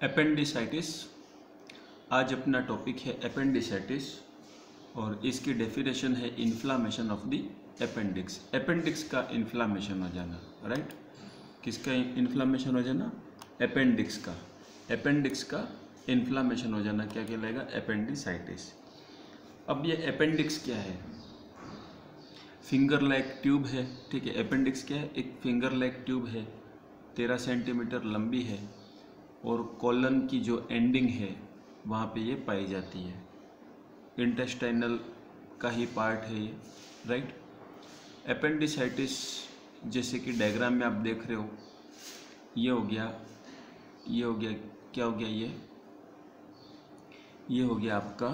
Appendicitis. आज अपना topic है एपेंडिसाइटिस और इसकी डेफिनेशन है inflammation of the appendix. Appendix का इन्फ्लामेशन हो जाना, राइट। किसका इन्फ्लामेशन हो जाना? अपेंडिक्स का। अपेंडिक्स का इन्फ्लामेशन हो जाना क्या कहलाएगा? एपेंडिसाइटिस। अब ये अपेंडिक्स क्या है? फिंगर लाइक ट्यूब है, ठीक है। अपेंडिक्स क्या है? एक फिंगर लाइक ट्यूब है, 13 सेंटीमीटर लंबी है और कॉलन की जो एंडिंग है वहाँ पे ये पाई जाती है। इंटेस्टाइनल का ही पार्ट है ये, राइट। एपेंडिसाइटिस जैसे कि डायग्राम में आप देख रहे हो, ये हो गया, ये हो गया, क्या हो गया? ये हो गया आपका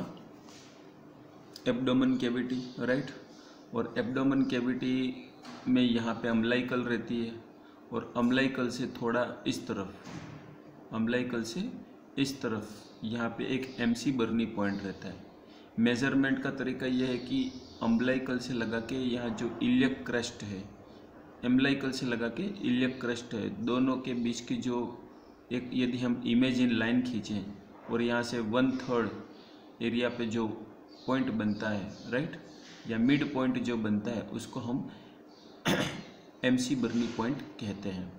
एब्डोमेन कैविटी, राइट। और एब्डोमेन कैविटी में यहाँ पे अम्लाइकल रहती है और अम्लाइकल से थोड़ा इस तरफ, अम्लाइकल से इस तरफ यहाँ पे एक एमसी बर्नी पॉइंट रहता है। मेज़रमेंट का तरीका यह है कि अम्लाइकल से लगा के यहाँ जो इलियक क्रस्ट है, अम्लाइकल से लगा के इलियक क्रस्ट है, दोनों के बीच की जो एक, यदि हम इमेज इन लाइन खींचें और यहाँ से 1/3 एरिया पे जो पॉइंट बनता है, राइट, या मिड पॉइंट जो बनता है, उसको हम एमसी बर्नी पॉइंट कहते हैं।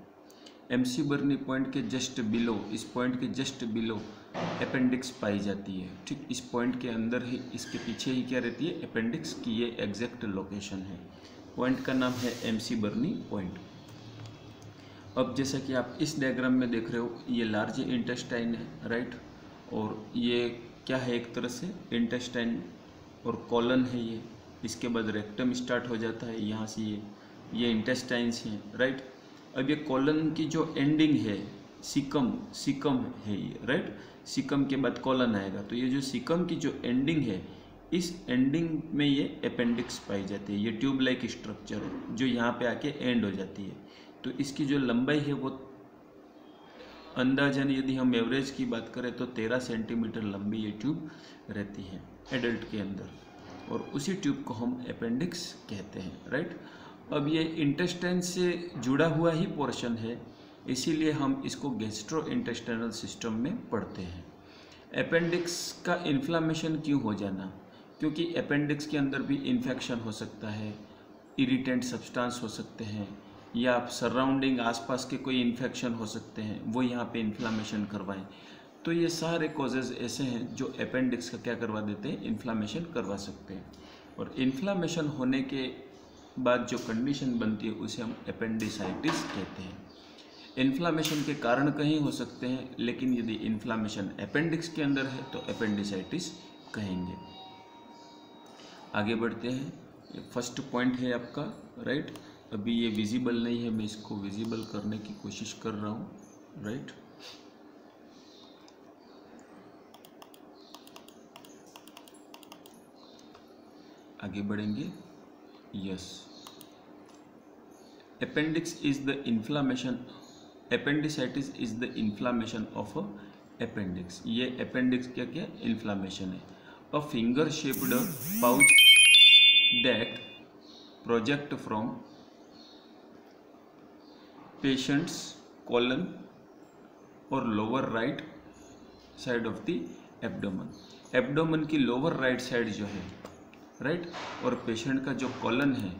एमसी बर्नी पॉइंट के जस्ट बिलो, इस पॉइंट के जस्ट बिलो अपेंडिक्स पाई जाती है, ठीक। इस पॉइंट के अंदर ही, इसके पीछे ही क्या रहती है? अपेंडिक्स की ये एग्जैक्ट लोकेशन है। पॉइंट का नाम है एमसी बर्नी पॉइंट। अब जैसा कि आप इस डायग्राम में देख रहे हो, ये लार्ज इंटेस्टाइन है, राइट, और ये क्या है? एक तरह से इंटेस्टाइन और कॉलन है ये। इसके बाद रेक्टम स्टार्ट हो जाता है, यहाँ से ये इंटेस्टाइन्स हैं, राइट। अब ये कॉलन की जो एंडिंग है, सिकम है ये, राइट। सिकम के बाद कॉलन आएगा, तो ये जो सिकम की जो एंडिंग है, इस एंडिंग में ये अपेंडिक्स पाई जाती है। ये ट्यूब लाइक स्ट्रक्चर है जो यहाँ पे आके एंड हो जाती है। तो इसकी जो लंबाई है वो अंदाजन, यदि हम एवरेज की बात करें तो 13 सेंटीमीटर लंबी ये ट्यूब रहती है एडल्ट के अंदर, और उसी ट्यूब को हम अपेंडिक्स कहते हैं, राइट। अब ये इंटेस्टाइन से जुड़ा हुआ ही पोर्शन है, इसीलिए हम इसको गैस्ट्रो इंटेस्टाइनल सिस्टम में पढ़ते हैं। अपेंडिक्स का इन्फ्लामेशन क्यों हो जाना? क्योंकि अपेंडिक्स के अंदर भी इन्फेक्शन हो सकता है, इरिटेंट सब्सटेंस हो सकते हैं, या आप सराउंडिंग आसपास के कोई इन्फेक्शन हो सकते हैं, वो यहाँ पे इन्फ्लामेशन करवाएं। तो ये सारे कॉजेज़ ऐसे हैं जो अपेंडिक्स का क्या करवा देते हैं? इन्फ्लामेशन करवा सकते हैं। और इन्फ्लामेशन होने के बाद जो कंडीशन बनती है उसे हम एपेंडिसाइटिस कहते हैं। इन्फ्लामेशन के कारण कहीं हो सकते हैं, लेकिन यदि इन्फ्लामेशन अपेंडिक्स के अंदर है तो एपेंडिसाइटिस कहेंगे। आगे बढ़ते हैं। ये फर्स्ट पॉइंट है आपका, राइट। अभी ये विजिबल नहीं है, मैं इसको विजिबल करने की कोशिश कर रहा हूँ, राइट। आगे बढ़ेंगे। Yes, appendix is the inflammation, appendicitis is the inflammation of appendix. ये अपेंडिक्स क्या क्या इन्फ्लामेशन है। A finger shaped pouch that project from patient's colon और lower right side of the abdomen. Abdomen की लोअर राइट साइड जो है, right, और patient का जो कॉलन है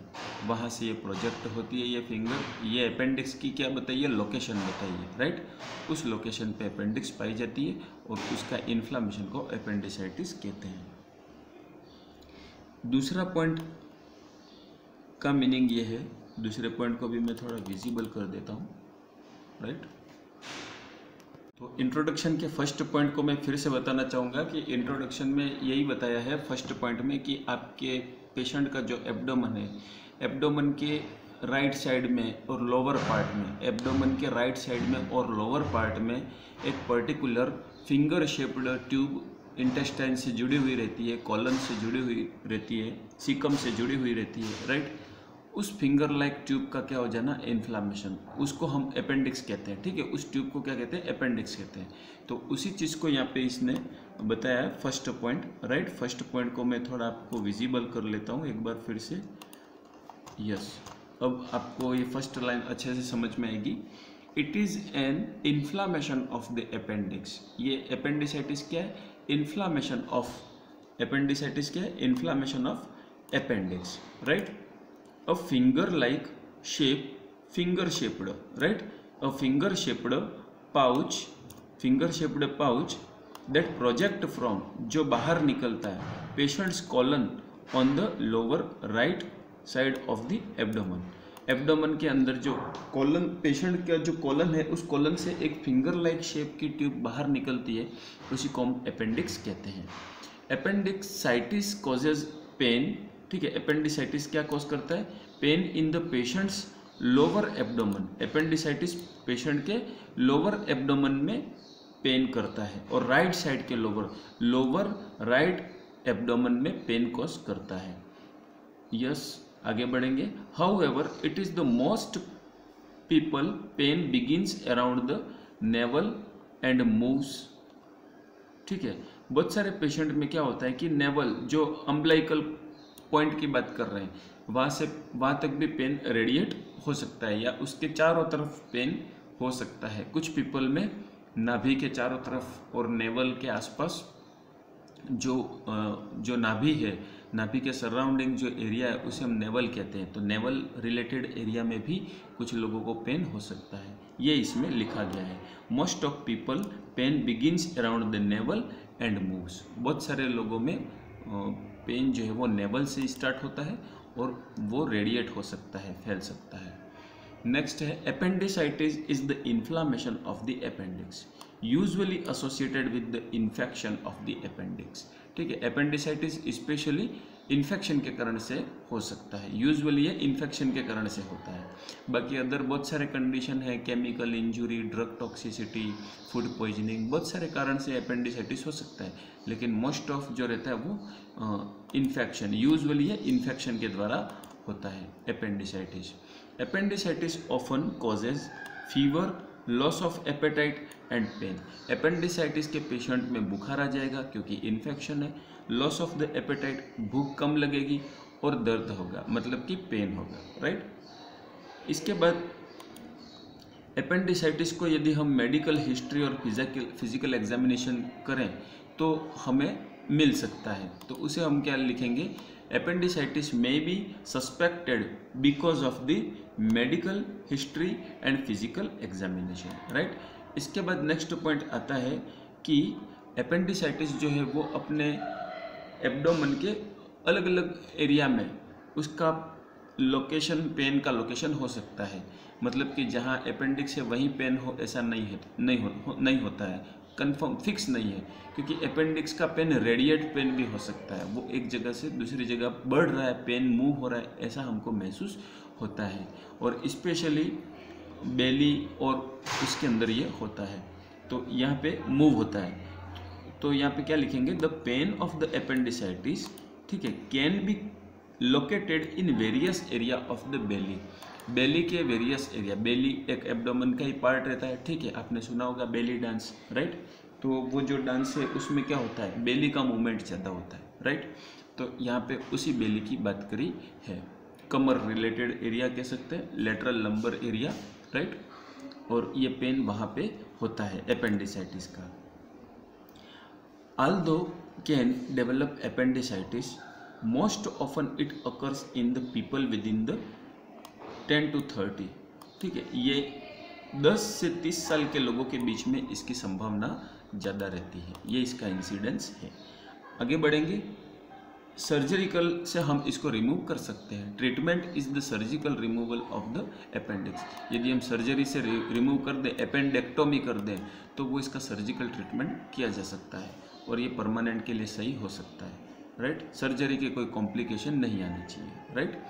वहाँ से ये प्रोजेक्ट होती है ये फिंगर। ये अपेंडिक्स की क्या बताइए? लोकेशन बताइए, राइट। उस लोकेशन पे अपेंडिक्स पाई जाती है और उसका इन्फ्लामेशन को अपेंडिसाइटिस कहते हैं। दूसरा पॉइंट का मीनिंग ये है, दूसरे पॉइंट को भी मैं थोड़ा विजिबल कर देता हूँ, राइट। तो इंट्रोडक्शन के फर्स्ट पॉइंट को मैं फिर से बताना चाहूँगा कि इंट्रोडक्शन में यही बताया है फर्स्ट पॉइंट में कि आपके पेशेंट का जो एब्डोमेन है, एब्डोमेन के राइट साइड में और लोअर पार्ट में, एब्डोमेन के राइट साइड में और लोअर पार्ट में एक particular finger shaped tube intestine से जुड़ी हुई रहती है, कॉलन से जुड़ी हुई रहती है, सीकम से जुड़ी हुई रहती है, राइट। उस फिंगर लाइक ट्यूब का क्या हो जाना? इन्फ्लामेशन, उसको हम अपेंडिक्स कहते हैं, ठीक है। उस ट्यूब को क्या कहते हैं? अपेंडिक्स कहते हैं। तो उसी चीज़ को यहाँ पे इसने बताया है first point, right. First point को मैं थोड़ा आपको विजिबल कर लेता हूँ एक बार फिर से। यस, अब आपको ये फर्स्ट लाइन अच्छे से समझ में आएगी it is an inflammation of the appendix. ये अपेंडिसाइटिस क्या है? इन्फ्लामेशन ऑफ अपेंडिसाइटिस क्या है? Inflammation of appendix, right. A finger like shape, finger shaped, right, a finger shaped pouch, finger shaped pouch that project from, जो बाहर निकलता है patients colon on the lower right side of the abdomen. Abdomen के अंदर जो colon, patient का जो colon है, उस कॉलन से एक फिंगर लाइक शेप की ट्यूब बाहर निकलती है, उसी को हम अपेंडिक्स कहते हैं। अपेंडिक्साइटिस कॉजेज पेन, ठीक है। अपेंडिसाइटिस क्या कॉज करता है? Pain in the patient's lower abdomen. Appendicitis patient के लोअर एब्डोमेन में पेन करता है और राइट साइड के लोअर राइट एब्डोमेन में पेन कॉज करता है। यस, आगे बढ़ेंगे। However it is the most people pain begins around the navel and moves, ठीक है। बहुत सारे पेशेंट में क्या होता है कि नेवल, जो अम्बलाइकल पॉइंट की बात कर रहे हैं, वहाँ तक भी पेन रेडिएट हो सकता है या उसके चारों तरफ पेन हो सकता है। कुछ पीपल में नाभि के चारों तरफ और नेवल के आसपास जो नाभि है, नाभि के सराउंडिंग जो एरिया है उसे हम नेवल कहते हैं। तो नेवल रिलेटेड एरिया में भी कुछ लोगों को पेन हो सकता है, ये इसमें लिखा गया है। Most of people pain begins around the navel and moves. बहुत सारे लोगों में पेन जो है वो नेवल से स्टार्ट होता है और वो रेडिएट हो सकता है, फैल सकता है। नेक्स्ट है appendicitis is the inflammation of the appendix usually associated with the infection of the appendix, ठीक है। अपेंडिसाइटिस स्पेशली इन्फेक्शन के कारण से हो सकता है, यूजुअली ये इन्फेक्शन के कारण से होता है। बाकी अदर बहुत सारे कंडीशन है, chemical injury, drug toxicity, food poisoning, बहुत सारे कारण से अपेंडिसाइटिस हो सकता है, लेकिन मोस्ट ऑफ जो रहता है वो इन्फेक्शन, यूजुअली ये इन्फेक्शन के द्वारा होता है appendicitis. Appendicitis often causes fever, loss of appetite and pain. Appendicitis के पेशेंट में बुखार आ जाएगा क्योंकि इन्फेक्शन है, लॉस ऑफ द एपेटाइट, भूख कम लगेगी और दर्द होगा, मतलब कि पेन होगा, राइट। इसके बाद अपेंडिसाइटिस को यदि हम मेडिकल हिस्ट्री और फिजिकल एग्जामिनेशन करें तो हमें मिल सकता है, तो उसे हम क्या लिखेंगे? Appendicitis may be suspected because of the medical history and physical examination, right? इसके बाद नेक्स्ट पॉइंट आता है कि अपेंडिसाइटिस जो है वो अपने एब्डोमेन के अलग अलग एरिया में उसका लोकेशन, पेन का लोकेशन हो सकता है, मतलब कि जहाँ अपेंडिक्स है वहीं पेन हो ऐसा नहीं होता है, कंफर्म फिक्स नहीं है, क्योंकि अपेंडिक्स का पेन रेडिएट पेन भी हो सकता है, वो एक जगह से दूसरी जगह बढ़ रहा है, पेन मूव हो रहा है, ऐसा हमको महसूस होता है। और स्पेशली बेली और उसके अंदर ये होता है, तो यहाँ पे मूव होता है, तो यहाँ पे क्या लिखेंगे? The pain of the appendicitis, ठीक है, can be located in various area of the belly. Belly के वेरियस एरिया, बेली एक एब्डोमेन का ही पार्ट रहता है, ठीक है, आपने सुना होगा बेली डांस, राइट। तो वो जो डांस है उसमें क्या होता है? बेली का मूवमेंट ज़्यादा होता है, राइट। तो यहाँ पे उसी बेली की बात करी है। कमर रिलेटेड एरिया कह सकते हैं, लेटरल लंबर एरिया, राइट, और ये पेन वहाँ पे होता है अपेंडिसाइटिस का। Although can develop appendicitis, most often it occurs in the people within the 10 to 30, ठीक है, ये 10 से 30 साल के लोगों के बीच में इसकी संभावना ज़्यादा रहती है, ये इसका इंसिडेंस है। आगे बढ़ेंगे। सर्जिकल से हम इसको रिमूव कर सकते हैं। Treatment is the surgical removal of the appendix. यदि हम सर्जरी से रिमूव कर दें, अपेंडेक्टोमी कर दें, तो वो इसका सर्जिकल ट्रीटमेंट किया जा सकता है और ये परमानेंट के लिए सही हो सकता है, राइट। सर्जरी के कोई कॉम्प्लिकेशन नहीं आनी चाहिए, राइट।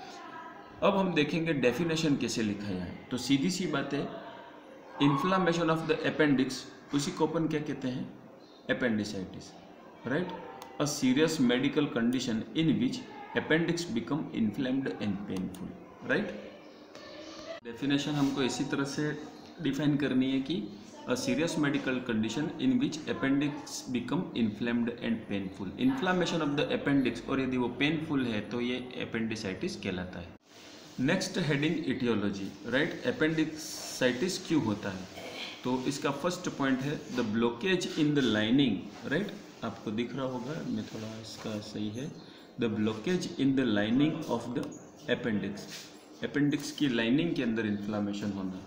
अब हम देखेंगे डेफिनेशन कैसे लिखा है। तो सीधी सी बात है, इन्फ्लामेशन ऑफ द अपेंडिक्स, उसी को अपन क्या कहते हैं? Appendicitis, right. A serious medical condition in which appendix become inflamed and painful, right. Definition हमको इसी तरह से डिफाइन करनी है कि a serious medical condition in which appendix become inflamed and painful। inflammation of the appendix, और यदि वो पेनफुल है तो ये appendicitis कहलाता है। Next heading etiology, right. Appendicitis क्यों होता है? तो इसका फर्स्ट पॉइंट है the blockage in the lining, right. आपको दिख रहा होगा, मैं थोड़ा इसका सही है, the blockage in the lining of the appendix, appendix की लाइनिंग के अंदर इन्फ्लामेशन होना।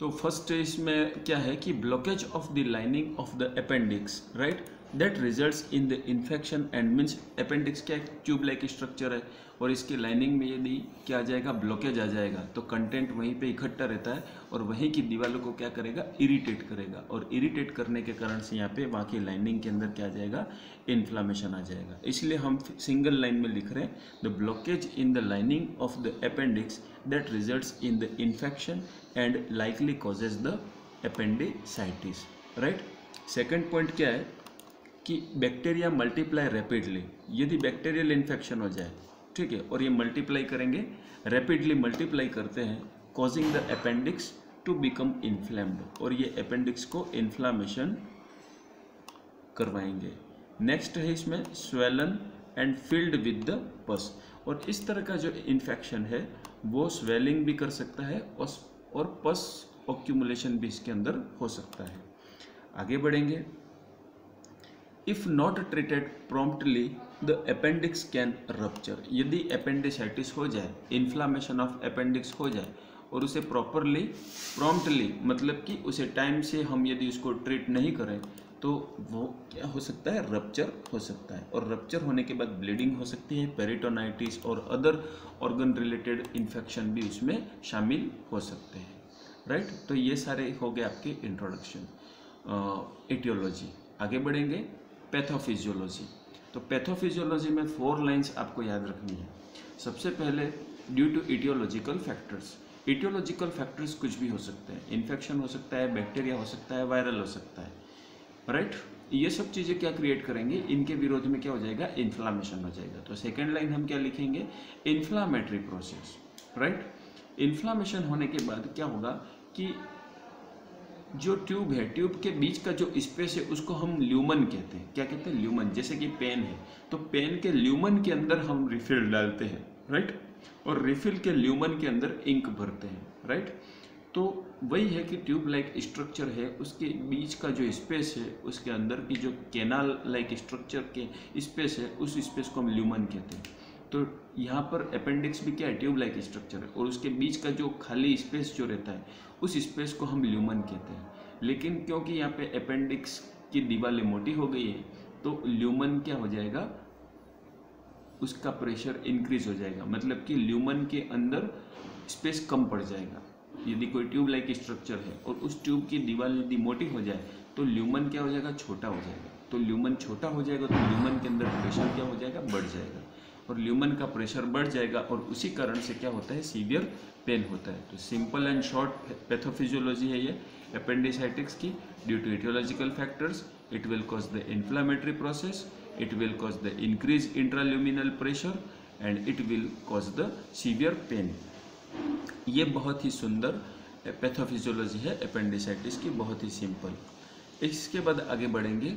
तो फर्स्ट इसमें क्या है कि blockage of the lining of the appendix, right, that results in the infection and means appendix क्या ट्यूब लाइक स्ट्रक्चर है और इसकी लाइनिंग में यदि क्या आ जाएगा, ब्लॉकेज आ जाएगा तो कंटेंट वहीं पे इकट्ठा रहता है और वहीं की दीवारों को क्या करेगा, इरिटेट करेगा, और इरिटेट करने के कारण से यहाँ पे वहाँ की लाइनिंग के अंदर क्या आ जाएगा, इन्फ्लामेशन आ जाएगा। इसलिए हम सिंगल लाइन में लिख रहे हैं the blockage in the lining of the appendix that results in the infection and likely causes the appendicitis, right. Second point क्या है कि बैक्टीरिया मल्टीप्लाई रैपिडली, यदि बैक्टीरियल इन्फेक्शन हो जाए, ठीक है, और ये मल्टीप्लाई करेंगे, रैपिडली मल्टीप्लाई करते हैं, causing the appendix two become inflamed, और ये अपेंडिक्स को इन्फ्लामेशन करवाएंगे। नेक्स्ट है इसमें swollen and filled with the पस, और इस तरह का जो इन्फेक्शन है वो स्वेलिंग भी कर सकता है और पस ऑक्यूमुलेशन भी इसके अंदर हो सकता है। आगे बढ़ेंगे। If not treated promptly the appendix can rupture, यदि अपेंडिसाइटिस हो जाए, इन्फ्लामेशन ऑफ अपेंडिक्स हो जाए और उसे प्रॉम्प्टली मतलब कि उसे टाइम से हम यदि उसको ट्रीट नहीं करें तो वो क्या हो सकता है, रप्चर हो सकता है, और रप्चर होने के बाद ब्लीडिंग हो सकती है, पेरिटोनाइटिस और अदर ऑर्गन रिलेटेड इन्फेक्शन भी उसमें शामिल हो सकते हैं, राइट। तो ये सारे हो गए आपके इंट्रोडक्शन एटियोलॉजी। आगे बढ़ेंगे पैथोफिजियोलॉजी। तो पैथोफिजियोलॉजी में 4 लाइंस आपको याद रखनी है। सबसे पहले due to etiological factors, etiological factors कुछ भी हो सकते हैं, इन्फेक्शन हो सकता है, बैक्टीरिया हो सकता है, वायरल हो सकता है, राइट। ये सब चीज़ें क्या क्रिएट करेंगे, इनके विरोध में क्या हो जाएगा, इन्फ्लामेशन हो जाएगा। तो सेकेंड लाइन हम क्या लिखेंगे, इन्फ्लामेटरी प्रोसेस, राइट। इन्फ्लामेशन होने के बाद क्या होगा कि जो ट्यूब है, ट्यूब के बीच का जो स्पेस है उसको हम ल्यूमन कहते हैं। क्या कहते हैं, ल्यूमन। जैसे कि पेन है तो पेन के ल्यूमन के अंदर हम रिफिल डालते हैं, राइट, और रिफिल के ल्यूमन के अंदर इंक भरते हैं, राइट। तो वही है कि ट्यूब लाइक स्ट्रक्चर है, उसके बीच का जो स्पेस है, उसके अंदर की जो कैनाल लाइक स्ट्रक्चर के स्पेस है, उस स्पेस को हम ल्यूमन कहते हैं। तो यहाँ पर अपेंडिक्स भी क्या है, ट्यूब लाइक स्ट्रक्चर है, और उसके बीच का जो खाली स्पेस जो रहता है उस स्पेस को हम ल्यूमन कहते हैं। लेकिन क्योंकि यहाँ पे अपेंडिक्स की दीवारें मोटी हो गई है तो ल्यूमन क्या हो जाएगा, उसका प्रेशर इंक्रीज हो जाएगा, मतलब कि ल्यूमन के अंदर स्पेस कम पड़ जाएगा। यदि कोई ट्यूब लाइक स्ट्रक्चर है और उस ट्यूब की दीवार यदि मोटी हो जाए तो ल्यूमन क्या हो जाएगा, छोटा हो जाएगा। तो ल्यूमन छोटा हो जाएगा तो ल्यूमन के अंदर प्रेशर क्या हो जाएगा, बढ़ जाएगा, और ल्यूमन का प्रेशर बढ़ जाएगा और उसी कारण से क्या होता है, सीवियर पेन होता है। तो सिंपल एंड शॉर्ट पैथोफिजियोलॉजी है ये अपेंडिसाइटिस की। Due to etiological factors it will cause the inflammatory process, it will cause the increase intraluminal pressure and it will cause the severe pain. ये बहुत ही सुंदर pathophysiology है अपेंडिसाइटिस की, बहुत ही simple. इसके बाद आगे बढ़ेंगे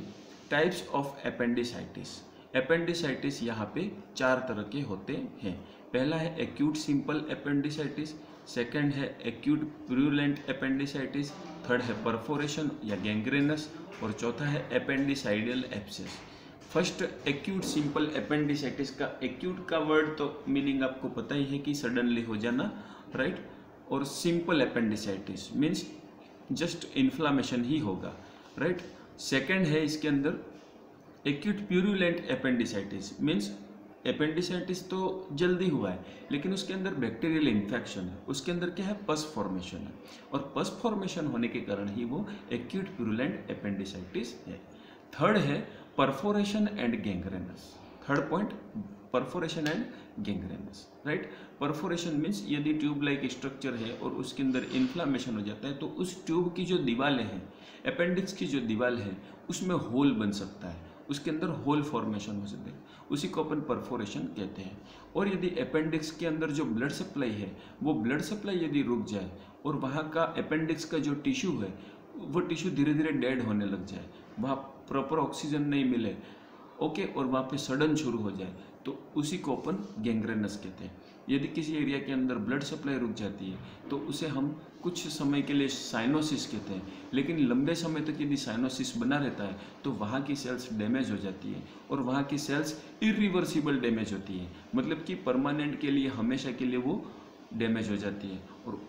टाइप्स ऑफ अपेंडिसाइटिस। अपेंडिसाइटिस यहाँ पे 4 तरह के होते हैं। पहला है एक्यूट सिंपल अपेंडिसाइटिस, सेकंड है एक्यूट प्यूरुलेंट अपेंडिसाइटिस, थर्ड है परफोरेशन या गैंग्रेनस, और चौथा है appendiceal abscess. First acute simple appendicitis का एक्यूट का वर्ड तो मीनिंग आपको पता ही है कि सडनली हो जाना, राइट, और simple appendicitis means just inflammation ही होगा, राइट। सेकंड है इसके अंदर acute purulent appendicitis means appendicitis तो जल्दी हुआ है लेकिन उसके अंदर बैक्टीरियल इन्फेक्शन है, उसके अंदर क्या है, पस फॉर्मेशन है, और पस फॉर्मेशन होने के कारण ही वो एक्यूट प्यूरुलेंट अपेंडिसाइटिस है। थर्ड है perforation and gangrenous. Third point perforation and gangrenous, right. Perforation means यदि ट्यूब लाइक स्ट्रक्चर है और उसके अंदर इन्फ्लामेशन हो जाता है तो उस ट्यूब की जो दीवारें हैं, अपेंडिक्स की जो दीवार है उसमें होल बन सकता है, उसके अंदर होल फॉर्मेशन हो सकते हैं, उसी को अपन परफोरेशन कहते हैं। और यदि अपेंडिक्स के अंदर जो ब्लड सप्लाई है वो ब्लड सप्लाई यदि रुक जाए और वहाँ का अपेंडिक्स का जो टिश्यू है वो टिश्यू धीरे धीरे डेड होने लग जाए, वहाँ प्रॉपर ऑक्सीजन नहीं मिले, ओके, और वहाँ पे सडन शुरू हो जाए तो उसी को अपन गैंग्रेनस कहते हैं। यदि किसी एरिया के अंदर ब्लड सप्लाई रुक जाती है तो उसे हम कुछ समय के लिए साइनोसिस कहते हैं, लेकिन लंबे समय तक यदि साइनोसिस बना रहता है तो वहाँ की सेल्स डैमेज हो जाती है और वहाँ की सेल्स इरिवर्सिबल डैमेज होती है, मतलब कि परमानेंट के लिए, हमेशा के लिए वो डैमेज हो जाती है। और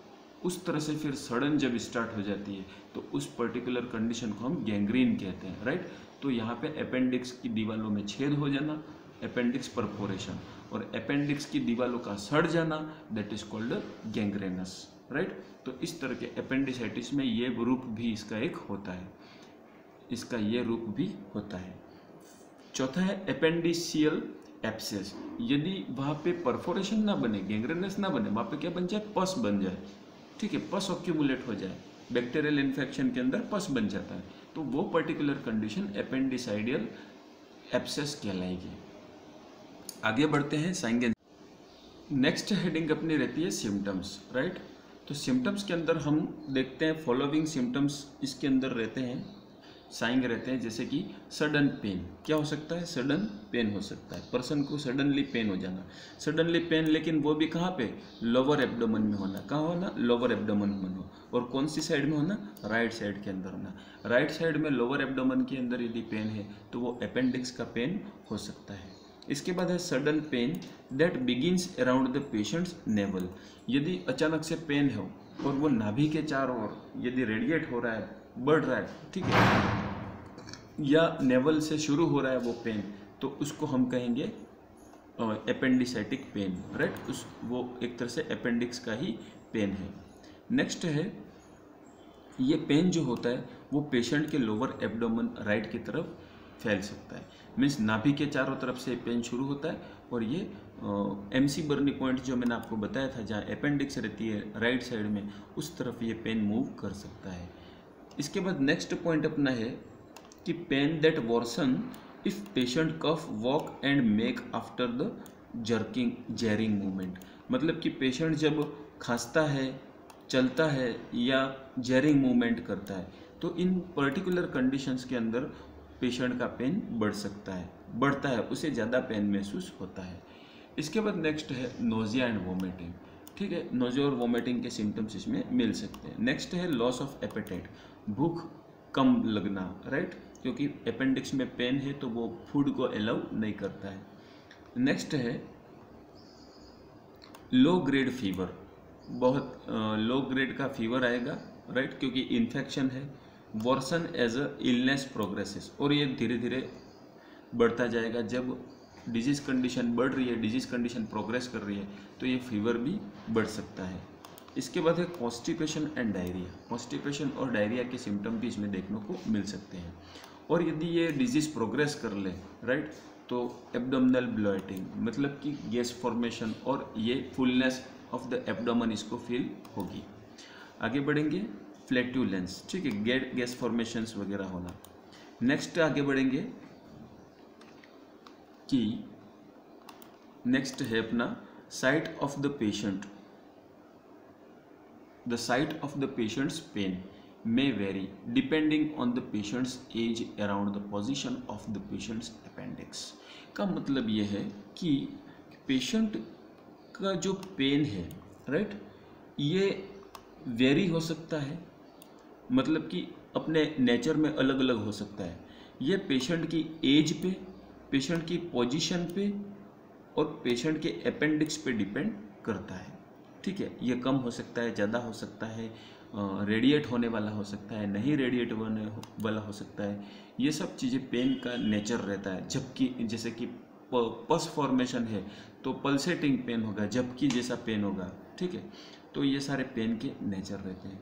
उस तरह से फिर सड़न जब स्टार्ट हो जाती है तो उस पर्टिकुलर कंडीशन को हम गैंग्रीन कहते हैं, राइट। तो यहाँ पे अपेंडिक्स की दीवारों में छेद हो जाना, अपेंडिक्स परफोरेशन, और अपेंडिक्स की दीवारों का सड़ जाना, दैट इज कॉल्ड गैंग्रेनस, राइट। तो इस तरह के अपेंडिसाइटिस में ये रूप भी इसका एक होता है, इसका ये रूप भी होता है। चौथा है अपेंडिशियल एब्सेस। यदि वहाँ पे परफोरेशन ना बने, गैंग्रेनस ना बने, वहाँ पे क्या बन जाए, पस बन जाए, ठीक है, पस ऑक्यूमुलेट हो जाए, बैक्टीरियल इन्फेक्शन के अंदर पस बन जाता है, तो वो पर्टिकुलर कंडीशन अपेंडिसाइडियल एब्सेस कहलाएगी। आगे बढ़ते हैं साइन। नेक्स्ट हेडिंग अपनी रहती है सिम्टम्स, राइट। तो सिम्टम्स के अंदर हम देखते हैं फॉलोइंग सिम्टम्स इसके अंदर रहते हैं, साइन रहते हैं, जैसे कि सडन पेन। क्या हो सकता है, सडन पेन हो सकता है, पर्सन को सडनली पेन हो जाना, सडनली पेन, लेकिन वो भी कहाँ पे, लोअर एब्डोमेन में होना। कहाँ होना, लोअर एब्डोमेन में हो, और कौन सी साइड में होना, राइट साइड के अंदर होना। राइट साइड में लोअर एब्डोमेन के अंदर यदि पेन है तो वो अपेंडिक्स का पेन हो सकता है। इसके बाद है sudden pain that begins around the patient's navel. यदि अचानक से पेन हो और वो नाभि के चारों ओर यदि रेडिएट हो रहा है, बढ़ रहा है, ठीक है, या नेवल से शुरू हो रहा है वो पेन, तो उसको हम कहेंगे एपेंडिसाइटिक पेन, राइट। वो एक तरह से अपेंडिक्स का ही पेन है। नेक्स्ट है, ये पेन जो होता है वो पेशेंट के लोअर एब्डोमेन राइट की तरफ फैल सकता है, मीन्स नाभि के चारों तरफ से पेन शुरू होता है, और ये MC बर्नी पॉइंट जो मैंने आपको बताया था जहाँ अपेंडिक्स रहती है राइट साइड में, उस तरफ ये पेन मूव कर सकता है। इसके बाद नेक्स्ट पॉइंट अपना है कि pain that worsen if patient cough walk and make after the jarring movement. मतलब कि पेशेंट जब खांसता है, चलता है या जैरिंग मूवमेंट करता है, तो इन पर्टिकुलर कंडीशंस के अंदर पेशेंट का पेन बढ़ सकता है, बढ़ता है, उसे ज़्यादा पेन महसूस होता है। इसके बाद नेक्स्ट है नोजिया एंड वोमिटिंग, ठीक है, नोजिया और वोमिटिंग के सिम्टम्स इसमें मिल सकते हैं। नेक्स्ट है लॉस ऑफ एपेटाइट, भूख कम लगना, राइट, क्योंकि अपेंडिक्स में पेन है तो वो फूड को अलाउ नहीं करता है। नेक्स्ट है लो ग्रेड फीवर, बहुत लो ग्रेड का फीवर आएगा, राइट, क्योंकि इन्फेक्शन है। Worsen as a illness progresses, और ये धीरे धीरे बढ़ता जाएगा। जब डिजीज़ कंडीशन बढ़ रही है, डिजीज़ कंडीशन प्रोग्रेस कर रही है, तो ये फीवर भी बढ़ सकता है। इसके बाद है कॉन्स्टिपेशन एंड डायरिया। कॉन्स्टिपेशन और डायरिया के सिम्टम भी इसमें देखने को मिल सकते हैं। और यदि ये डिजीज़ प्रोग्रेस कर ले, राइट, तो एब्डोमिनल ब्लोटिंग, मतलब कि गैस फॉर्मेशन और ये फुलनेस ऑफ द एब्डोमेन इसको फील होगी। आगे बढ़ेंगे, फ्लैटुलेंस, ठीक है, गैस फॉर्मेशंस वगैरह होना। नेक्स्ट आगे बढ़ेंगे कि नेक्स्ट है अपना site of the patient. The site of the patient's pain may vary depending on the patient's age around the position of the patient's appendix। का मतलब ये है कि पेशेंट का जो पेन है, राइट, ये वेरी हो सकता है, मतलब कि अपने नेचर में अलग अलग हो सकता है। ये पेशेंट की एज पे, पेशेंट की पोजीशन पे और पेशेंट के अपेंडिक्स पे डिपेंड करता है, ठीक है। ये कम हो सकता है, ज़्यादा हो सकता है, रेडिएट होने वाला हो सकता है, नहीं रेडिएट होने वाला हो सकता है। ये सब चीज़ें पेन का नेचर रहता है। जबकि जैसे कि पस फॉर्मेशन है तो पल्सेटिंग पेन होगा, जबकि जैसा पेन होगा, ठीक है। तो ये सारे पेन के नेचर रहते हैं।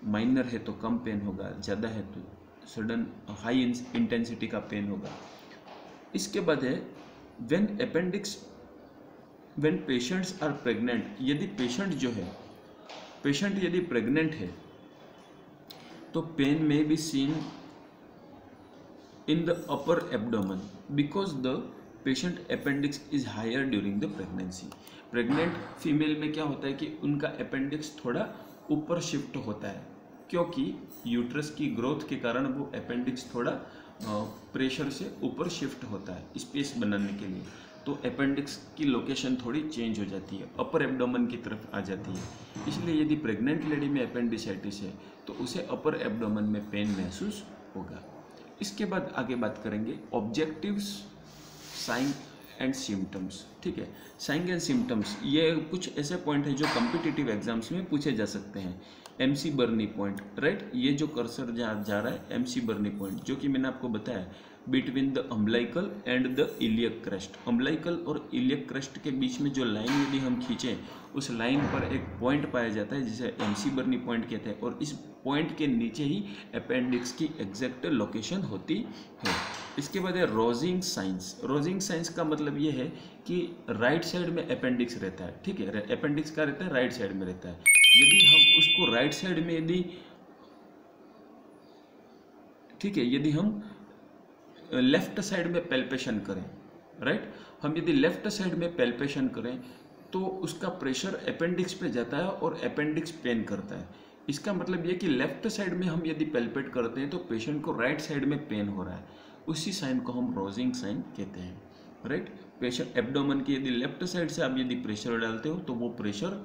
माइनर है तो कम पेन होगा, ज़्यादा है तो सडन हाई इंटेंसिटी का पेन होगा। इसके बाद है व्हेन पेशेंट्स आर प्रेग्नेंट। यदि पेशेंट जो है, पेशेंट यदि प्रेग्नेंट है तो pain may be seen in the upper abdomen because the patient appendix is higher during the pregnancy. Pregnant female में क्या होता है कि उनका अपेंडिक्स थोड़ा ऊपर शिफ्ट होता है, क्योंकि यूट्रस की ग्रोथ के कारण वो अपेंडिक्स थोड़ा प्रेशर से ऊपर शिफ्ट होता है स्पेस बनाने के लिए। तो अपेंडिक्स की लोकेशन थोड़ी चेंज हो जाती है, अपर एब्डोमेन की तरफ आ जाती है। इसलिए यदि प्रेग्नेंट लेडी में अपेंडिसाइटिस है तो उसे अपर एब्डोमेन में पेन महसूस होगा। इसके बाद आगे बात करेंगे ऑब्जेक्टिव्स, साइन एंड सिम्टम्स। ठीक है, साइन एंड सिम्टम्स ये कुछ ऐसे पॉइंट है जो कॉम्पिटिटिव एग्जाम्स में पूछे जा सकते हैं। एमसी बर्नी पॉइंट, राइट, ये जो कर्सर जा रहा है एमसी बर्नी पॉइंट, जो कि मैंने आपको बताया between the umbilical and the iliac crest. Umbilical और इलियक क्रेस्ट के बीच में जो लाइन यदि हम खींचें उस लाइन पर एक पॉइंट पाया जाता है जिसे एमसी बर्नी पॉइंट कहते हैं, और इस पॉइंट के नीचे ही अपेंडिक्स की एग्जैक्ट लोकेशन होती है। इसके बाद है रोजिंग साइंस। रोजिंग साइंस का मतलब ये है कि राइट साइड में अपेंडिक्स रहता है। ठीक है, अपेंडिक्स का रहता है राइट साइड में रहता है। यदि हम उसको राइट साइड में यदि हम लेफ्ट साइड में पेल्पेशन करें, राइट, हम यदि लेफ्ट साइड में पेल्पेशन करें तो उसका प्रेशर अपेंडिक्स पे जाता है और अपेंडिक्स पेन करता है। इसका मतलब ये कि लेफ्ट साइड में हम यदि पेल्पेट करते हैं तो पेशेंट को राइट साइड में पेन हो रहा है, उसी साइन को हम रोजिंग साइन कहते हैं, राइट। पेशेंट एब्डोमेन की यदि लेफ्ट साइड से आप यदि प्रेशर डालते हो तो वो प्रेशर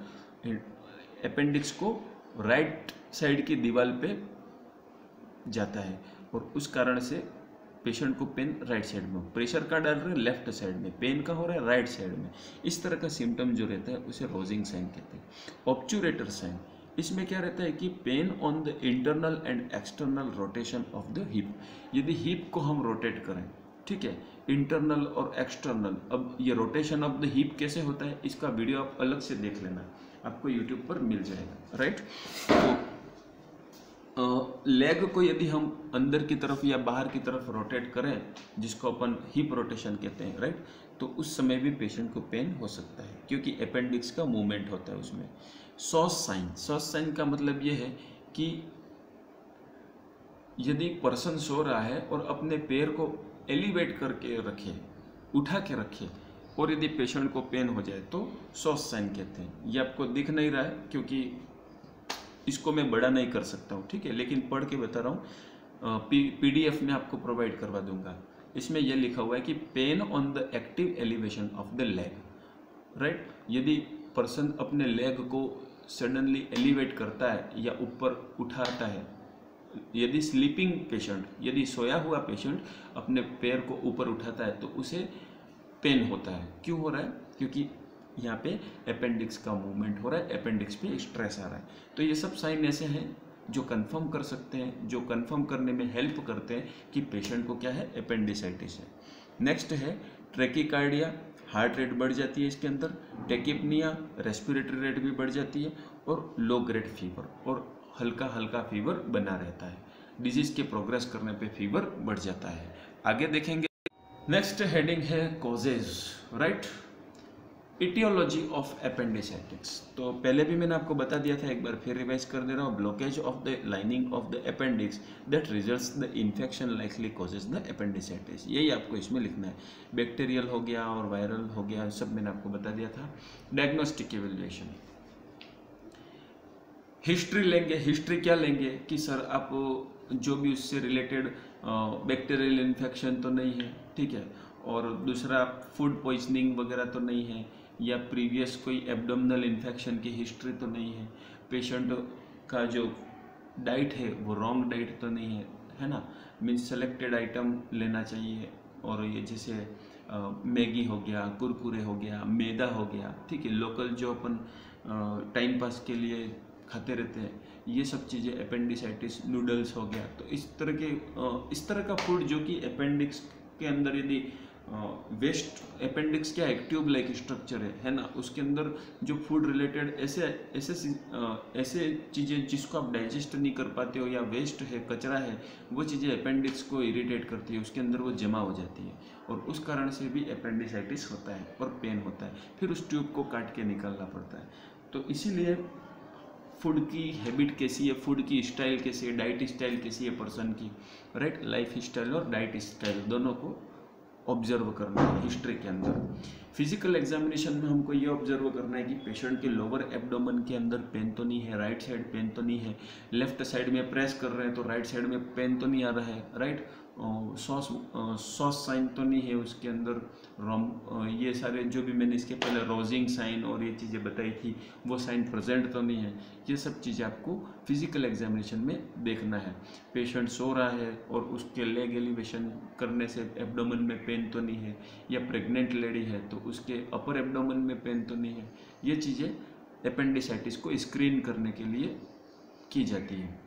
अपेंडिक्स को राइट साइड की दीवार पे जाता है और उस कारण से पेशेंट को पेन राइट साइड में, प्रेशर का डाल रहे हैं लेफ्ट साइड में, पेन का हो रहा है राइट साइड में। इस तरह का सिम्टम जो रहता है उसे रोजिंग साइन कहते हैं। ऑब्चुरेटर साइन, इसमें क्या रहता है कि pain on the internal and external rotation of the hip. यदि हिप को हम रोटेट करें, ठीक है, इंटरनल और एक्सटर्नल, अब ये रोटेशन ऑफ द हिप कैसे होता है इसका वीडियो आप अलग से देख लेना, आपको यूट्यूब पर मिल जाएगा, राइट। तो लेग को यदि हम अंदर की तरफ या बाहर की तरफ रोटेट करें, जिसको अपन हिप रोटेशन कहते हैं, राइट, तो उस समय भी पेशेंट को पेन हो सकता है क्योंकि अपेंडिक्स का मूवमेंट होता है उसमें। सॉस साइन, सॉस साइन का मतलब ये है कि यदि पर्सन सो रहा है और अपने पैर को एलिवेट करके रखे, उठा के रखे, और यदि पेशेंट को पेन हो जाए तो सॉस साइन कहते हैं। ये आपको दिख नहीं रहा है क्योंकि इसको मैं बड़ा नहीं कर सकता हूँ, ठीक है, लेकिन पढ़ के बता रहा हूँ, PDF में आपको प्रोवाइड करवा दूंगा। इसमें यह लिखा हुआ है कि pain on the active elevation of the leg, right. यदि पर्सन अपने लेग को सडनली एलिवेट करता है या ऊपर उठाता है, यदि स्लीपिंग पेशेंट, यदि सोया हुआ पेशेंट अपने पैर को ऊपर उठाता है तो उसे पेन होता है। क्यों हो रहा है? क्योंकि यहाँ पे अपेंडिक्स का मूवमेंट हो रहा है, अपेंडिक्स पे स्ट्रेस आ रहा है। तो ये सब साइन ऐसे हैं जो कंफर्म कर सकते हैं, जो कंफर्म करने में हेल्प करते हैं कि पेशेंट को क्या है, अपेंडिसाइटिस है। नेक्स्ट है ट्रैकीकार्डिया, हार्ट रेट बढ़ जाती है इसके अंदर, टेकिपनिया, रेस्पिरेटरी रेट भी बढ़ जाती है, और लो ग्रेड फीवर, और हल्का हल्का फीवर बना रहता है। डिजीज के प्रोग्रेस करने पे फीवर बढ़ जाता है। आगे देखेंगे, नेक्स्ट हेडिंग है causes, right, etiology of appendicitis. तो पहले भी मैंने आपको बता दिया था, एक बार फिर रिवाइज कर दे रहा हूँ। Blockage of the lining of the appendix that results the infection likely causes the appendicitis. यही आपको इसमें लिखना है। बैक्टीरियल हो गया और वायरल हो गया, सब मैंने आपको बता दिया था। डायग्नोस्टिक इवैल्यूएशन, हिस्ट्री लेंगे। हिस्ट्री क्या लेंगे कि सर आप जो भी उससे रिलेटेड बैक्टीरियल इन्फेक्शन तो नहीं है, ठीक है, और दूसरा फूड पॉइजनिंग वगैरह तो नहीं है, या प्रीवियस कोई एब्डोमिनल इन्फेक्शन की हिस्ट्री तो नहीं है, पेशेंट का जो डाइट है वो रॉन्ग डाइट तो नहीं है, है ना, मीन्स सेलेक्टेड आइटम लेना चाहिए। और ये जैसे मैगी हो गया, कुरकुरे हो गया, मैदा हो गया, ठीक है, लोकल जो अपन टाइम पास के लिए खाते रहते हैं, ये सब चीज़ें, अपेंडिसाइटिस, नूडल्स हो गया, तो इस तरह का फूड जो कि अपेंडिक्स के अंदर यदि वेस्ट, अपेंडिक्स क्या है, ट्यूब लाइक स्ट्रक्चर है ना, उसके अंदर जो फूड रिलेटेड ऐसे चीज़ें जिसको आप डाइजेस्ट नहीं कर पाते हो या वेस्ट है, कचरा है, वो चीज़ें अपेंडिक्स को इरिटेट करती है, उसके अंदर वो जमा हो जाती है और उस कारण से भी अपेंडिसाइटिस होता है और पेन होता है। फिर उस ट्यूब को काट के निकालना पड़ता है। तो इसीलिए फूड की हैबिट कैसी है, फूड की स्टाइल कैसी है, डाइट स्टाइल कैसी है पर्सन की, राइट, लाइफ स्टाइल और डाइट स्टाइल दोनों को ऑब्जर्व करना है हिस्ट्री के अंदर। फिजिकल एग्जामिनेशन में हमको ये ऑब्जर्व करना है कि पेशेंट के लोअर एब्डोमेन के अंदर पेन तो नहीं है, राइट साइड पेन तो नहीं है, लेफ्ट साइड में प्रेस कर रहे हैं तो राइट साइड में पेन तो नहीं आ रहा है, राइट, सॉस साइन तो नहीं है उसके अंदर, ये सारे जो भी मैंने इसके पहले रोजिंग साइन और ये चीज़ें बताई थी वो साइन प्रेजेंट तो नहीं है। ये सब चीज़ें आपको फिजिकल एग्जामिनेशन में देखना है। पेशेंट सो रहा है और उसके लेग एलिवेशन करने से एब्डोमेन में पेन तो नहीं है, या प्रेग्नेंट लेडी है तो उसके अपर एब्डोमेन में पेन तो नहीं है। ये चीज़ें एपेंडिसाइटिस को स्क्रीन करने के लिए की जाती है।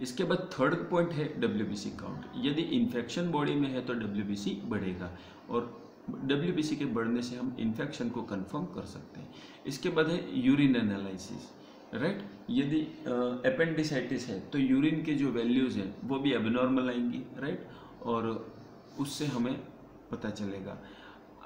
इसके बाद थर्ड पॉइंट है WBC काउंट। यदि इन्फेक्शन बॉडी में है तो WBC बढ़ेगा, और WBC के बढ़ने से हम इन्फेक्शन को कंफर्म कर सकते हैं। इसके बाद है यूरिन एनालिसिस, राइट। यदि एपेंडिसाइटिस है तो यूरिन के जो वैल्यूज़ हैं वो भी एबनॉर्मल आएंगी, राइट, और उससे हमें पता चलेगा।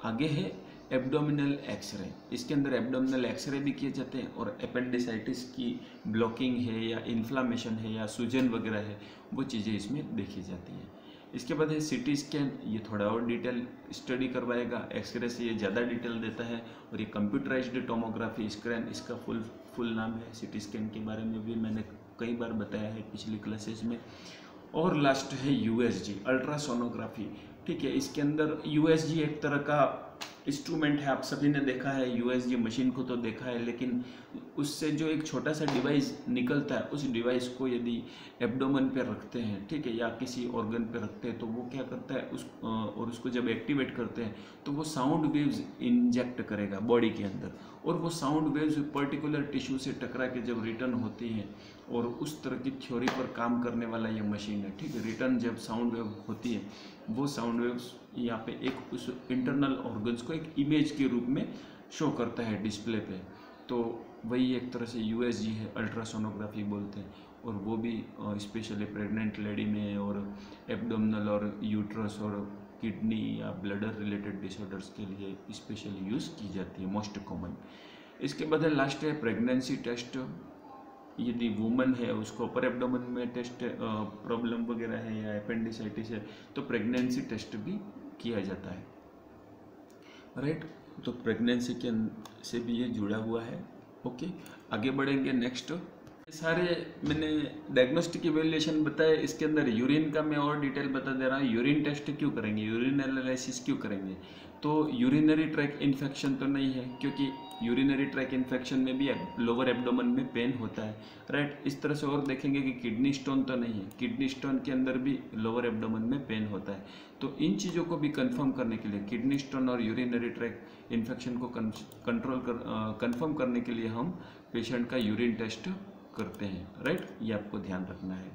आगे है एब्डोमिनल एक्सरे। इसके अंदर एब्डोमिनल एक्सरे भी किए जाते हैं, और एपेंडिसाइटिस की ब्लॉकिंग है या इन्फ्लामेशन है या सूजन वगैरह है वो चीज़ें इसमें देखी जाती हैं। इसके बाद है CT स्कैन। ये थोड़ा और डिटेल स्टडी करवाएगा, एक्सरे से ये ज़्यादा डिटेल देता है। और ये कंप्यूटराइज्ड टोमोग्राफी स्कैन, इसका फुल नाम है। CT स्कैन के बारे में भी मैंने कई बार बताया है पिछली क्लासेज में। और लास्ट है USG अल्ट्रासोनोग्राफी, ठीक है। इसके अंदर USG एक तरह का इंस्ट्रूमेंट है, आप सभी ने देखा है USG मशीन को तो देखा है, लेकिन उससे जो एक छोटा सा डिवाइस निकलता है उस डिवाइस को यदि एब्डोमेन पे रखते हैं, ठीक है, या किसी ऑर्गन पे रखते हैं तो वो क्या करता है और उसको जब एक्टिवेट करते हैं तो वो साउंड वेव्स इंजेक्ट करेगा बॉडी के अंदर, और वो साउंड वेव्स पर्टिकुलर टिश्यू से टकरा के जब रिटर्न होती हैं, और उस तरह की थ्योरी पर काम करने वाला ये मशीन है, ठीक है। रिटर्न जब साउंड वेव होती है वो साउंड वेव्स यहाँ पे एक उस इंटरनल ऑर्गन्स को एक इमेज के रूप में शो करता है डिस्प्ले पे, तो वही एक तरह से USG है, अल्ट्रासोनोग्राफी बोलते हैं। और वो भी स्पेशली प्रेग्नेंट लेडी में और एब्डोमिनल और यूट्रस और किडनी या ब्लडर रिलेटेड डिसऑर्डर्स के लिए स्पेशली यूज़ की जाती है, मोस्ट कॉमन। इसके बाद लास्ट है प्रेगनेंसी टेस्ट। यदि वुमन है उसको अपर एब्डोमेन में टेस्ट प्रॉब्लम वगैरह है या एपेंडिसाइटिस है तो प्रेगनेंसी टेस्ट भी किया जाता है, राइट। तो प्रेगनेंसी के से भी ये जुड़ा हुआ है। ओके, आगे बढ़ेंगे। नेक्स्ट सारे मैंने डायग्नोस्टिक इवैल्यूएशन बताए, इसके अंदर यूरिन का मैं और डिटेल बता दे रहा हूँ। यूरिन टेस्ट क्यों करेंगे, यूरिन एनालिसिस क्यों करेंगे, तो यूरिनरी ट्रैक इन्फेक्शन तो नहीं है, क्योंकि यूरिनरी ट्रैक इन्फेक्शन में भी लोअर एब्डोमेन में पेन होता है, राइट। इस तरह से और देखेंगे कि किडनी स्टोन तो नहीं है, किडनी स्टोन के अंदर भी लोअर एब्डोमेन में पेन होता है। तो इन चीज़ों को भी कंफर्म करने के लिए, किडनी स्टोन और यूरिनरी ट्रैक इन्फेक्शन को कंफर्म करने के लिए हम पेशेंट का यूरिन टेस्ट करते हैं, राइट। ये आपको ध्यान रखना है।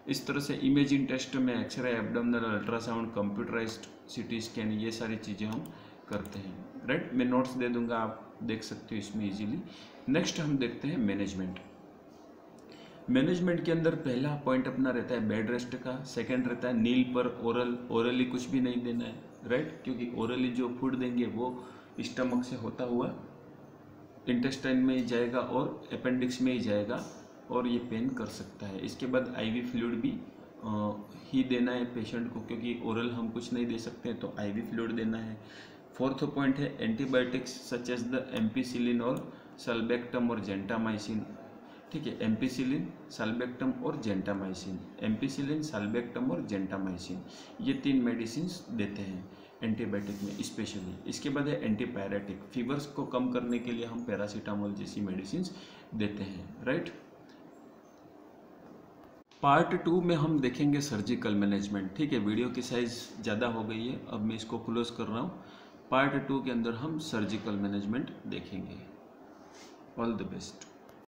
इस तरह से इमेजिंग टेस्ट में x ray, abdominal ultrasound, computerized CT scan, ये सारी चीज़ें हम करते हैं, राइट। मैं नोट्स दे दूंगा, आप देख सकते हो इसमें इजीली। नेक्स्ट हम देखते हैं मैनेजमेंट। मैनेजमेंट के अंदर पहला पॉइंट अपना रहता है बेड रेस्ट का, सेकंड रहता है नील पर ओरली कुछ भी नहीं देना है, राइट, क्योंकि ओरली जो फूड देंगे वो स्टमक से होता हुआ इंटेस्टाइन में ही जाएगा और अपेंडिक्स में ही जाएगा और ये पेन कर सकता है। इसके बाद IV फ्लूइड भी ही देना है पेशेंट को, क्योंकि ओरल हम कुछ नहीं दे सकते हैं, तो IV फ्लूइड देना है। फोर्थ पॉइंट है antibiotics such as the ampicillin और सल्बेक्टम और जेंटामाइसिन, ठीक है। एम्पिसिलिन, सल्बेक्टम और जेंटामाइसिन, एम्पिसिलिन, सल्बेक्टम और जेंटामाइसिन, ये 3 मेडिसिन देते हैं एंटीबायोटिक में स्पेशली। इसके बाद है एंटीपायरेटिक, फीवर्स को कम करने के लिए हम पैरासीटामोल जैसी मेडिसिन देते हैं, राइट। पार्ट 2 में हम देखेंगे सर्जिकल मैनेजमेंट, ठीक है। वीडियो की साइज़ ज़्यादा हो गई है, अब मैं इसको क्लोज कर रहा हूँ। पार्ट 2 के अंदर हम सर्जिकल मैनेजमेंट देखेंगे। All the best.